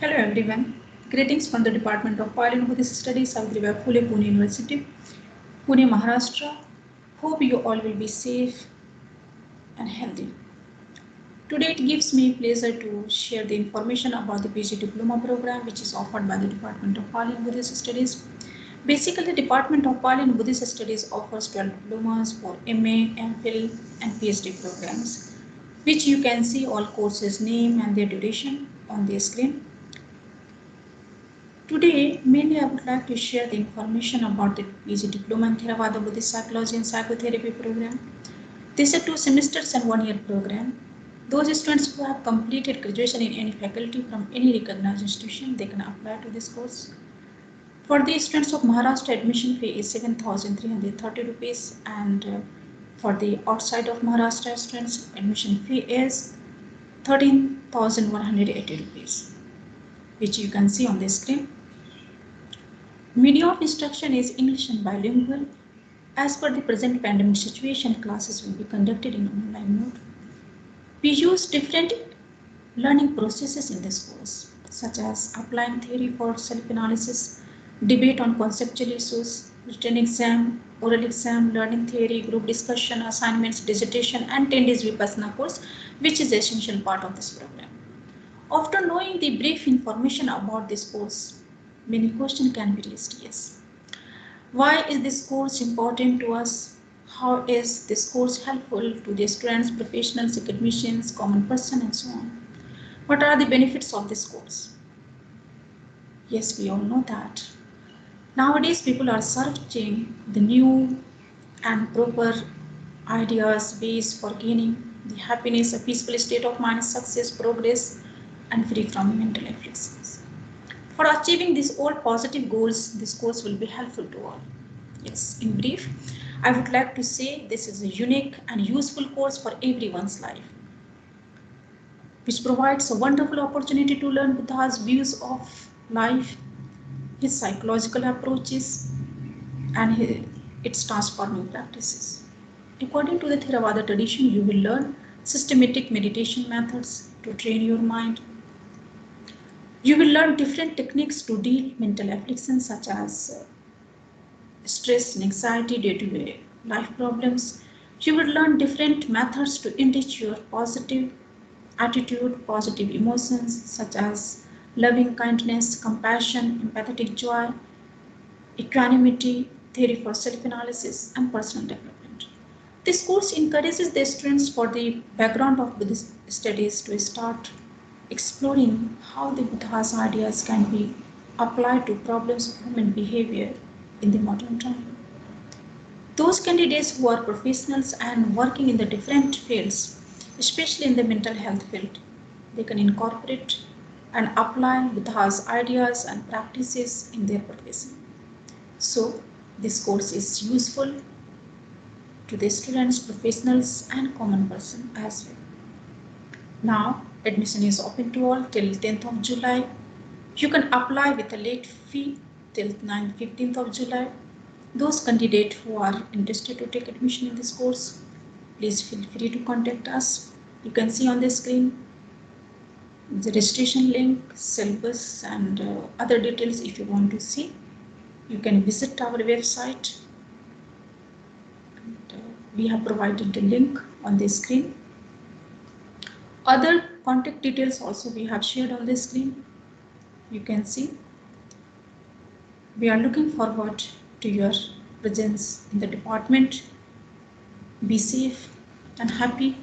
Hello everyone. Greetings from the Department of Oil and Buddhist Studies, Savitribai Phule, Pune University, Pune, Maharashtra. Hope you all will be safe and healthy. Today it gives me pleasure to share the information about the PG Diploma program which is offered by the Department of Pali and Buddhist Studies. Basically, the Department of Pali and Buddhist Studies offers 12 diplomas for MA, MPhil and PhD programs, which you can see all courses name and their duration on the screen. Today, mainly I would like to share the information about the PG Diploma in Theravada Buddhist Psychology and Psychotherapy program. This is a 2 semesters and 1 year program. Those students who have completed graduation in any faculty from any recognized institution, they can apply to this course. For the students of Maharashtra, admission fee is 7,330 rupees, and for the outside of Maharashtra students, admission fee is 13,180 rupees, which you can see on the screen. Medium of instruction is English and bilingual. As per the present pandemic situation, classes will be conducted in online mode. We use different learning processes in this course, such as applying theory for self-analysis, debate on conceptual issues, written exam, oral exam, learning theory, group discussion, assignments, dissertation, and 10 days Vipassana course, which is an essential part of this program. After knowing the brief information about this course, many questions can be raised. Yes. Why is this course important to us? How is this course helpful to the students, professionals, academicians, common person, and so on? What are the benefits of this course? Yes, we all know that. Nowadays, people are searching the new and proper ideas, ways for gaining the happiness, a peaceful state of mind, success, progress, and free from mental afflictions. For achieving these all positive goals, this course will be helpful to all. Yes, in brief, I would like to say this is a unique and useful course for everyone's life, which provides a wonderful opportunity to learn Buddha's views of life, his psychological approaches, and its transforming practices. According to the Theravada tradition, you will learn systematic meditation methods to train your mind. You will learn different techniques to deal mental afflictions such as stress and anxiety, day-to-day life problems. You will learn different methods to enrich your positive attitude, positive emotions such as loving kindness, compassion, empathetic joy, equanimity, theory for self-analysis, and personal development. This course encourages the students for the background of Buddhist studies to start exploring how the Buddha's ideas can be applied to problems of human behavior in the modern time. Those candidates who are professionals and working in the different fields, especially in the mental health field, they can incorporate and apply Buddha's ideas and practices in their profession. So, this course is useful to the students, professionals, and common person as well. Now, admission is open to all till 10th of July. You can apply with a late fee till 15th of July. Those candidates who are interested to take admission in this course, please feel free to contact us. You can see on the screen the registration link, syllabus, and other details. If you want to see, you can visit our website. We have provided the link on the screen. Other contact details also we have shared on the screen. You can see. We are looking forward to your presence in the department. Be safe and happy.